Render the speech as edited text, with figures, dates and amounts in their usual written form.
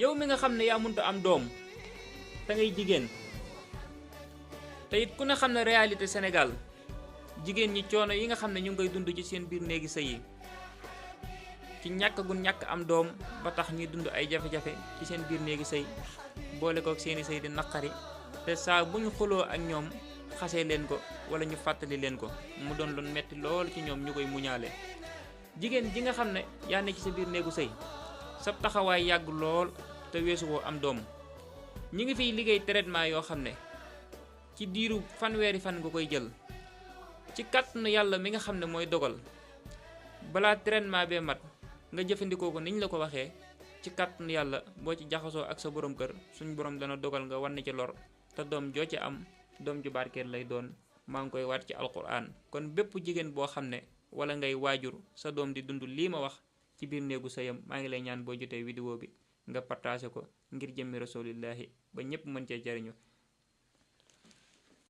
yow mi nga xam ne yaa mënta am doom te ngay jigéen te it ku ne xam ne réalité Sénégal jigéen ñi coono yi nga xam ne ñu ngi koy dund ci seen biir néegi sëy yi ci ñàkk gu ñàkk am doom ba tax ñuy dund ay jafe-jafe ci seen biir néegi sëy boole kook seeni sëy di naqari te saa bu ñu xuloo ak ñoom xasee leen ko wala ñu fàttali leen ko mu doon lu metti lool ci ñoom ñu koy muñaale. jigéen ji nga xam ne yaa ne ci sa biir néegu sëy sab taxawaay yàgg lool te weesu woo am doom ñi ngi fiy liggéey traitement yoo xam ne ci diiru fanweeri fan nga koy jël ci kàttanu yàlla mi nga xam ne mooy dogal balaa traitement bee mat nga jëfandikoo ko niñ la ko waxee ci kàttanu yàlla boo ci jaxasoo ak sa borom kër suñ borom dana dogal nga wan ci lor te doom joo ci am doom ju barkeel lay doon maa ngi koy waat ci alquran. kon bépp jigéen boo xam ne wala ngay waajur sa doom di dund lii ma wax ci biir néegu sëyam maa ngi lay ñaan boo jotee vidéo bi nga partagé ko ngir jëmmi rasulillahi ba ñépp mën cee jariñu